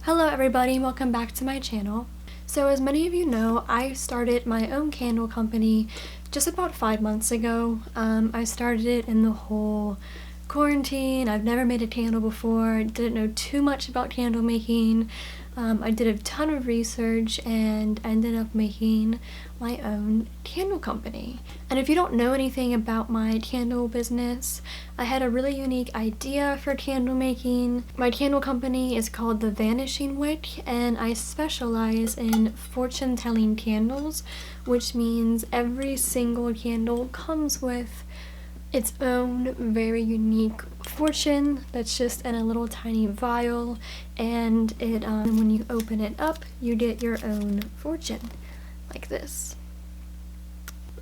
Hello everybody, welcome back to my channel. So as many of you know, I started my own candle company just about 5 months ago. I started it in the whole quarantine. I've never made a candle before, didn't know too much about candle making. I did a ton of research and ended up making my own candle company. And if you don't know anything about my candle business, I had a really unique idea for candle making. My candle company is called The Vanishing Wick, and I specialize in fortune-telling candles, which means every single candle comes with its own very unique fortune that's just in a little tiny vial, and when you open it up, you get your own fortune, like this.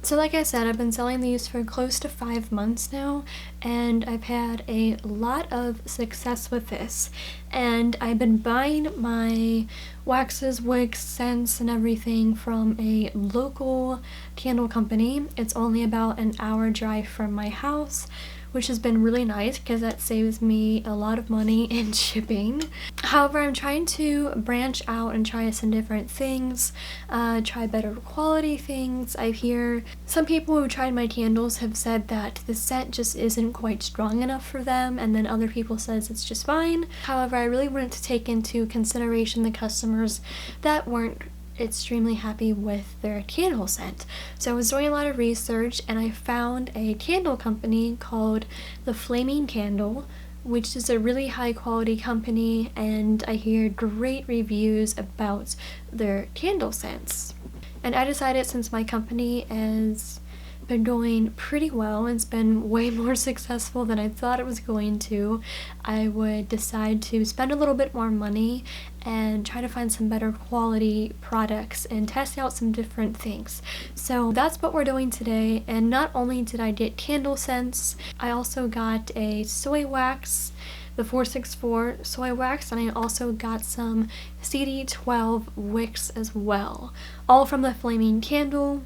So like I said, I've been selling these for close to 5 months now, and I've had a lot of success with this. And I've been buying my waxes, wicks, scents, and everything from a local candle company. It's only about an hour drive from my house, which has been really nice because that saves me a lot of money in shipping. However, I'm trying to branch out and try some different things, try better quality things. I hear some people who tried my candles have said that the scent just isn't quite strong enough for them, and then other people says it's just fine. However, I really wanted to take into consideration the customers that weren't extremely happy with their candle scent. So I was doing a lot of research and I found a candle company called The Flaming Candle, which is a really high quality company, and I hear great reviews about their candle scents. And I decided, since my company has been going pretty well and it's been way more successful than I thought it was going to, I would decide to spend a little bit more money and try to find some better quality products and test out some different things. So that's what we're doing today. And not only did I get candle scents, I also got a soy wax, the 464 soy wax, and I also got some CD12 wicks as well, all from the Flaming Candle.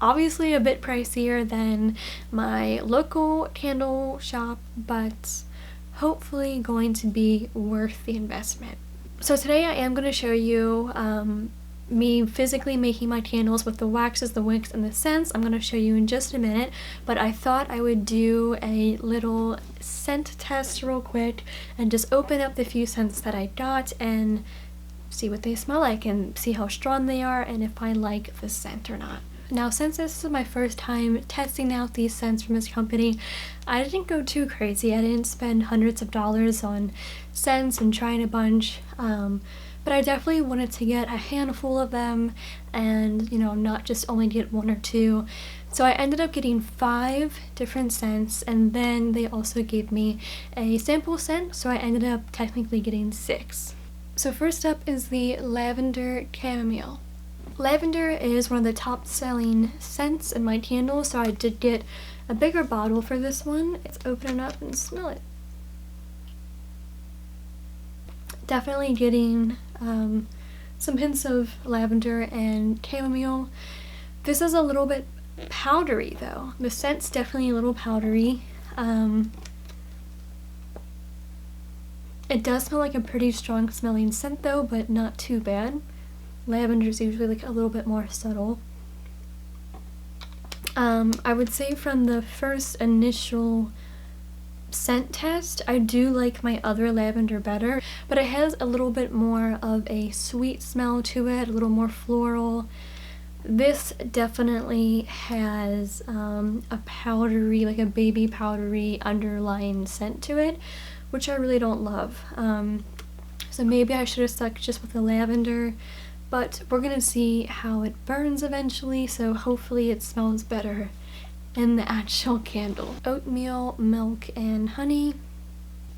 Obviously a bit pricier than my local candle shop, but hopefully going to be worth the investment. So today I am going to show you me physically making my candles with the waxes, the wicks, and the scents. I'm going to show you in just a minute, but I thought I would do a little scent test real quick and just open up the few scents that I got and see what they smell like and see how strong they are and if I like the scent or not. Now, since this is my first time testing out these scents from this company, I didn't go too crazy. I didn't spend hundreds of dollars on scents and trying a bunch, but I definitely wanted to get a handful of them and, not just only get 1 or 2. So I ended up getting 5 different scents, and then they also gave me a sample scent, so I ended up technically getting 6. So first up is the Lavender Chamomile. Lavender is one of the top selling scents in my candles, so I did get a bigger bottle for this one. Let's open it up and smell it. Definitely getting some hints of lavender and chamomile. This is a little bit powdery though. The scent's definitely a little powdery. It does smell like a pretty strong smelling scent though, but not too bad. Lavender is usually like a little bit more subtle. I would say from the first initial scent test, I do like my other lavender better, but it has a little bit more of a sweet smell to it, a little more floral. This definitely has a powdery, like a baby powdery underlying scent to it, which I really don't love. So maybe I should have stuck just with the lavender. But we're gonna see how it burns eventually, so hopefully it smells better in the actual candle. Oatmeal, milk, and honey.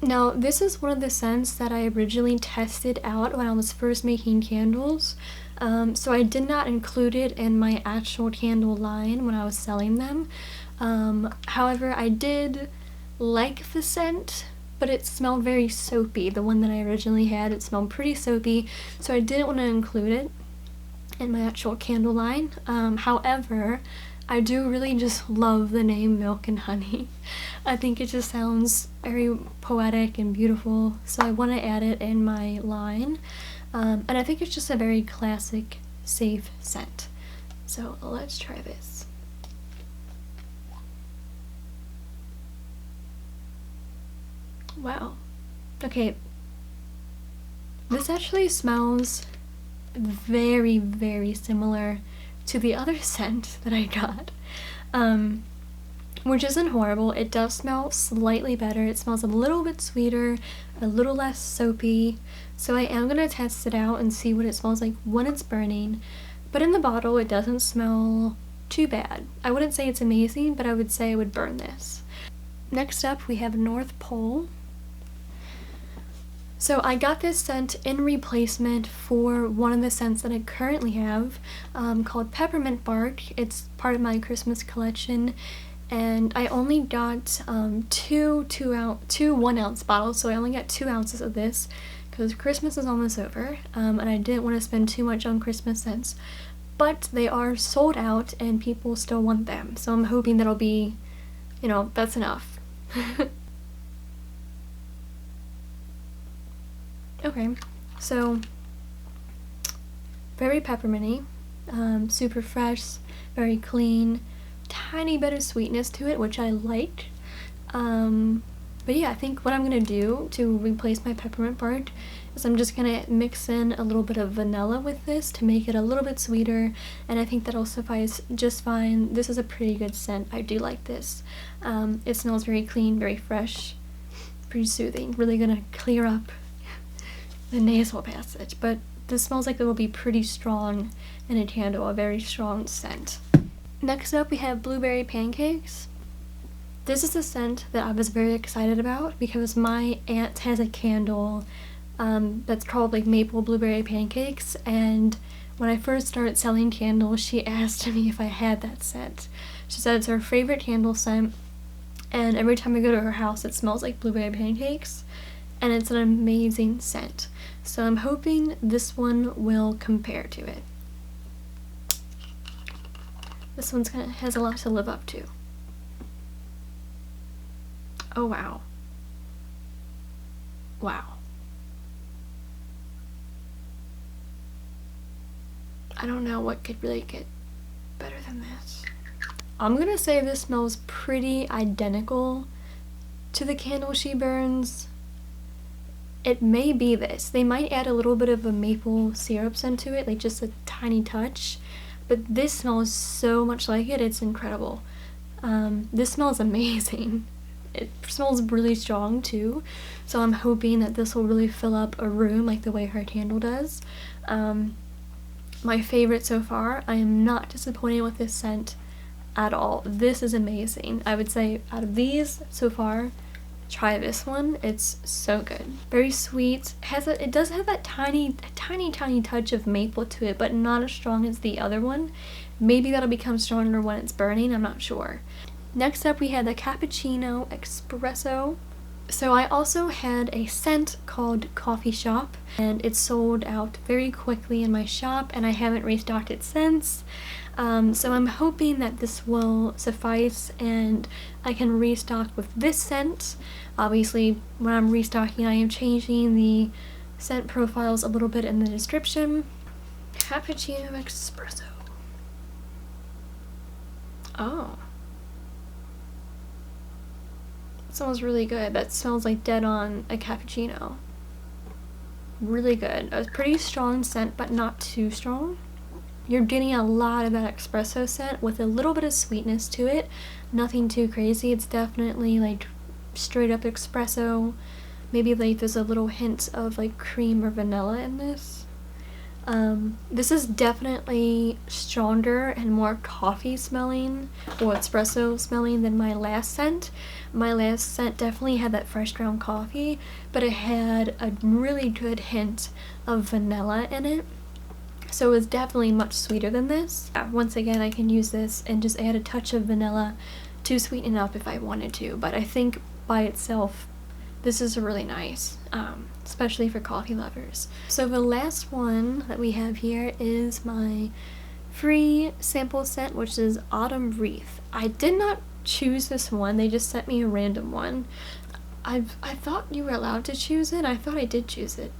Now, this is one of the scents that I originally tested out when I was first making candles. So I did not include it in my actual candle line when I was selling them. However, I did like the scent, but it smelled very soapy. The one that I originally had, it smelled pretty soapy, so I didn't want to include it in my actual candle line. However, I do really just love the name Milk and Honey. I think it just sounds very poetic and beautiful, so I want to add it in my line. And I think it's just a very classic, safe scent. So let's try this. Wow. Okay. This actually smells very, very similar to the other scent that I got, which isn't horrible. It does smell slightly better. It smells a little bit sweeter, a little less soapy. So I am gonna test it out and see what it smells like when it's burning. But in the bottle, it doesn't smell too bad. I wouldn't say it's amazing, but I would say I would burn this. Next up, we have North Pole. So I got this scent in replacement for one of the scents that I currently have, called Peppermint Bark. It's part of my Christmas collection, and I only got two 1 ounce bottles, so I only got 2 ounces of this because Christmas is almost over, and I didn't want to spend too much on Christmas scents. But they are sold out and people still want them, so I'm hoping that'll be, you know, that's enough. Okay, so very pepperminty, super fresh, very clean, tiny bit of sweetness to it, which I like. But yeah, I think what I'm gonna do to replace my peppermint bark is I'm just gonna mix in a little bit of vanilla with this to make it a little bit sweeter, and I think that'll suffice just fine. This is a pretty good scent. I do like this. It smells very clean, very fresh, pretty soothing. Really gonna clear up the nasal passage, but this smells like it will be pretty strong in a candle, a very strong scent. Next up, we have Blueberry Pancakes. This is a scent that I was very excited about because my aunt has a candle that's called like Maple Blueberry Pancakes, and when I first started selling candles, she asked me if I had that scent. She said it's her favorite candle scent, and every time I go to her house it smells like blueberry pancakes, and it's an amazing scent. So I'm hoping this one will compare to it. This one's has a lot to live up to. Oh wow. Wow. I don't know what could really get better than this. I'm gonna say this smells pretty identical to the candle she burns. It may be this. They might add a little bit of a maple syrup scent to it, like just a tiny touch, but this smells so much like it, it's incredible. This smells amazing. It smells really strong too, so I'm hoping that this will really fill up a room like the way her candle does. My favorite so far. I am not disappointed with this scent at all. This is amazing. I would say out of these so far, try this one. It's so good. Very sweet. It does have that tiny touch of maple to it, but not as strong as the other one. Maybe that'll become stronger when it's burning, I'm not sure. Next up, we had the Cappuccino Expresso. So I also had a scent called Coffee Shop, and it sold out very quickly in my shop, and I haven't restocked it since. So I'm hoping that this will suffice and I can restock with this scent. Obviously, when I'm restocking, I am changing the scent profiles a little bit in the description. Cappuccino Expresso. Oh. It smells really good. That smells like dead on a cappuccino. Really good. A pretty strong scent, but not too strong. You're getting a lot of that espresso scent with a little bit of sweetness to it. Nothing too crazy. It's definitely like straight up espresso. Maybe like there's a little hint of like cream or vanilla in this. This is definitely stronger and more coffee smelling or espresso smelling than my last scent. My last scent definitely had that fresh ground coffee, but it had a really good hint of vanilla in it. So it was definitely much sweeter than this. Once again, I can use this and just add a touch of vanilla to sweeten it up if I wanted to, but I think by itself this is really nice, especially for coffee lovers. So the last one that we have here is my free sample scent, which is Autumn Wreath. I did not choose this one, they just sent me a random one. I thought you were allowed to choose it. I thought I did choose it.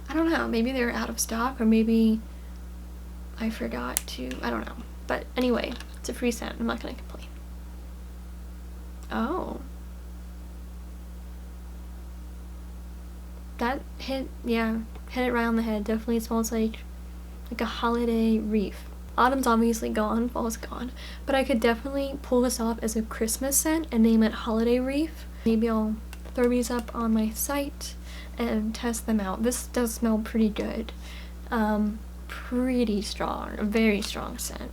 I don't know, maybe they were out of stock, or maybe I forgot to, I don't know. But anyway, it's a free scent, I'm not gonna complain. Oh. That hit it right on the head. Definitely smells like a holiday wreath. Autumn's obviously gone, fall's gone, but I could definitely pull this off as a Christmas scent and name it Holiday Wreath. Maybe I'll throw these up on my site and test them out. This does smell pretty good. Pretty strong, a very strong scent.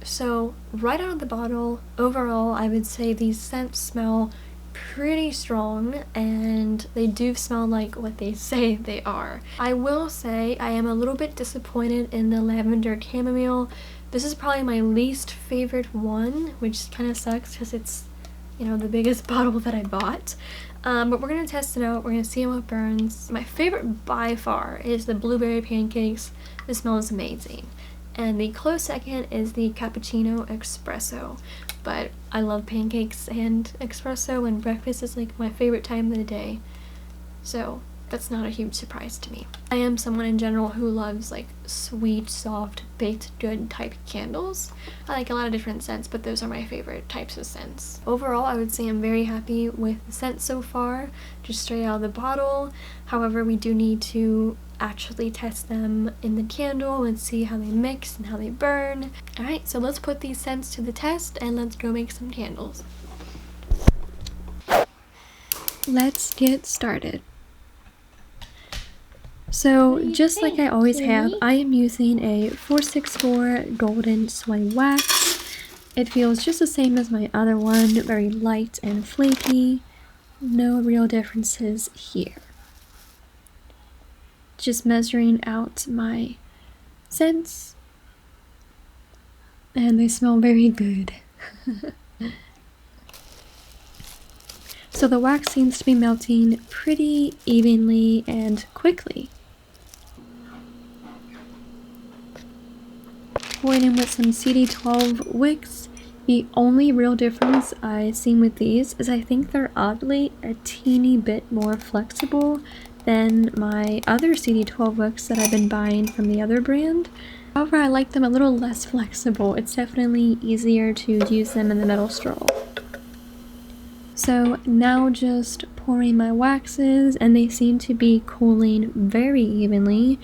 So right out of the bottle, overall I would say these scents smell pretty strong, and they do smell like what they say they are. I will say I am a little bit disappointed in the lavender chamomile. This is probably my least favorite one, which kind of sucks because it's, you know, the biggest bottle that I bought. But we're gonna test it out. We're gonna see how it burns. My favorite by far is the blueberry pancakes. This smells amazing. And the close second is the Cappuccino Expresso. But I love pancakes and espresso, and breakfast is like my favorite time of the day. So that's not a huge surprise to me. I am someone in general who loves like sweet, soft, baked good type candles. I like a lot of different scents, but those are my favorite types of scents. Overall, I would say I'm very happy with the scent so far, just straight out of the bottle. However, we do need to actually test them in the candle and see how they mix and how they burn. Alright, so let's put these scents to the test and let's go make some candles. Let's get started. So just like I always have, I am using a 464 Golden Sway Wax. It feels just the same as my other one, very light and flaky. No real differences here. Just measuring out my scents, and they smell very good. So the wax seems to be melting pretty evenly and quickly. Pouring in with some CD12 Wicks. The only real difference I've seen with these is I think they're oddly a teeny bit more flexible than my other CD12 Wicks that I've been buying from the other brand. However, I like them a little less flexible. It's definitely easier to use them in the metal straw. So now just pouring my waxes, and they seem to be cooling very evenly.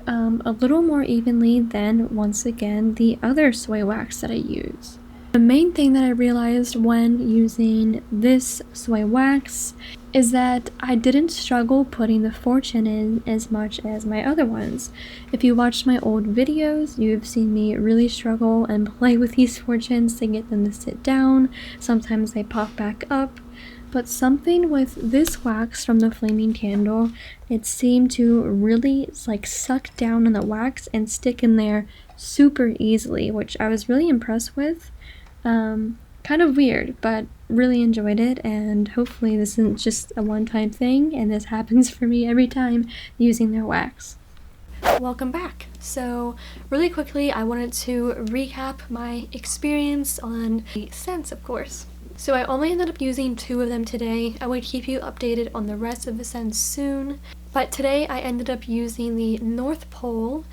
A little more evenly than, once again, the other soy wax that I use. The main thing that I realized when using this soy wax is that I didn't struggle putting the fortune in as much as my other ones. If you watched my old videos, you've seen me really struggle and play with these fortunes to get them to sit down. Sometimes they pop back up. But something with this wax from the Flaming Candle, it seemed to really like suck down on the wax and stick in there super easily, which I was really impressed with. Kind of weird, but really enjoyed it, and hopefully this isn't just a one-time thing and this happens for me every time using their wax. Welcome back. So really quickly, I wanted to recap my experience on the scents, of course. So I only ended up using 2 of them today. I would keep you updated on the rest of the scents soon, but today I ended up using the North Pole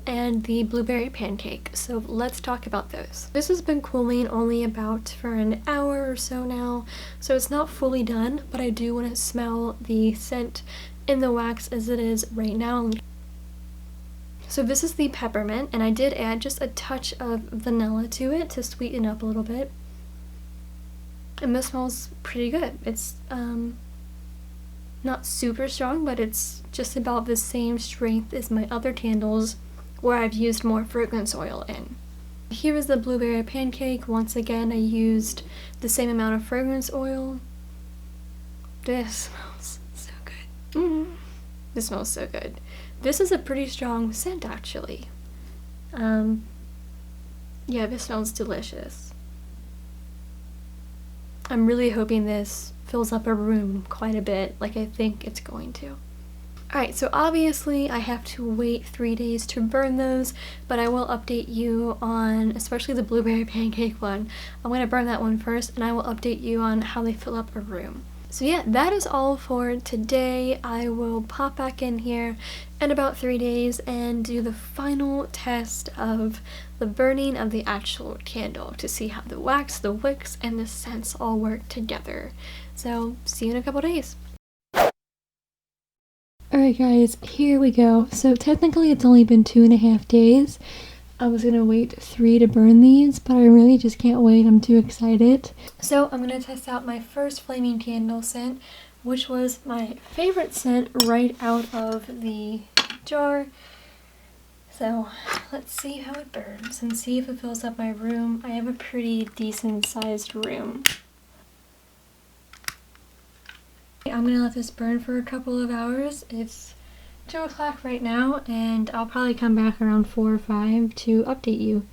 and the blueberry pancake. So let's talk about those. This has been cooling only about for an hour or so now, so it's not fully done, but I do want to smell the scent in the wax as it is right now. So this is the peppermint, and I did add just a touch of vanilla to it to sweeten up a little bit. And this smells pretty good. It's not super strong, but it's just about the same strength as my other candles where I've used more fragrance oil in. Here is the blueberry pancake. Once again, I used the same amount of fragrance oil. This smells so good. This smells so good. This is a pretty strong scent, actually. Yeah, this smells delicious. I'm really hoping this fills up a room quite a bit, like I think it's going to. Alright, so obviously I have to wait 3 days to burn those, but I will update you on, especially the blueberry pancake one. I'm going to burn that one first, and I will update you on how they fill up a room. So yeah, that is all for today. I will pop back in here in about 3 days and do the final test of the burning of the actual candle to see how the wax, the wicks, and the scents all work together. So see you in a couple days. Alright guys, here we go. So technically it's only been 2.5 days. I was gonna wait 3 to burn these, but I really just can't wait. I'm too excited. So I'm gonna test out my first flaming candle scent, which was my favorite scent right out of the jar. So let's see how it burns and see if it fills up my room. I have a pretty decent sized room. I'm gonna let this burn for a couple of hours. It's 2 o'clock right now, and I'll probably come back around 4 or 5 to update you.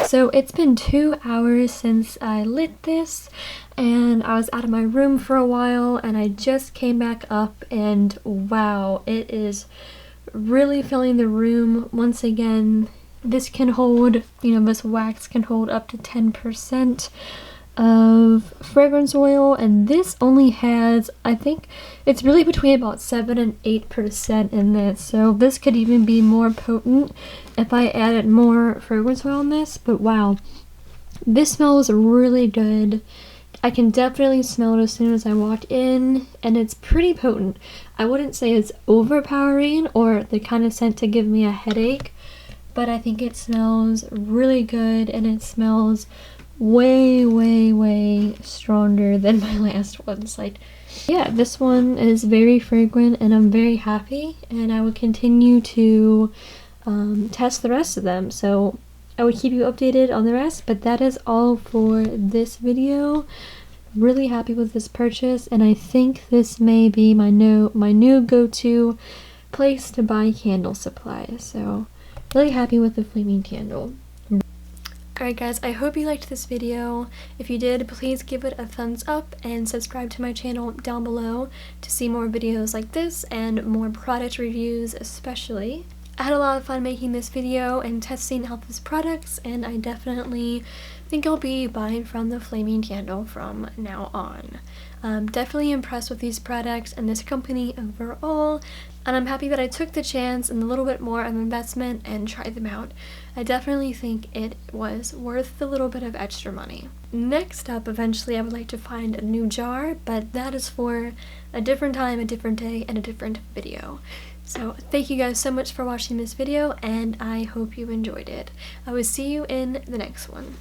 So it's been 2 hours since I lit this, and I was out of my room for a while, and I just came back up, and wow, it is really filling the room once again. This can hold, this wax can hold up to 10% of fragrance oil, and this only has, I think it's really between about 7 and 8% in this, so this could even be more potent if I added more fragrance oil in this. But wow, this smells really good. I can definitely smell it as soon as I walk in, and it's pretty potent. I wouldn't say it's overpowering or the kind of scent to give me a headache, but I think it smells really good, and it smells way stronger than my last ones. Like, yeah, this one is very fragrant, and I'm very happy, and I will continue to test the rest of them, so I will keep you updated on the rest. But that is all for this video. Really happy with this purchase, and I think this may be my new go-to place to buy candle supplies, so really happy with the flaming candle. Alright guys, I hope you liked this video. If you did, please give it a thumbs up and subscribe to my channel down below to see more videos like this and more product reviews especially. I had a lot of fun making this video and testing out these products, and I definitely think I'll be buying from the flaming candle from now on. I'm definitely impressed with these products and this company overall, and I'm happy that I took the chance and a little bit more of investment and tried them out. I definitely think it was worth the little bit of extra money. Next up, eventually I would like to find a new jar, but that is for a different time, a different day, and a different video. So thank you guys so much for watching this video, and I hope you enjoyed it. I will see you in the next one.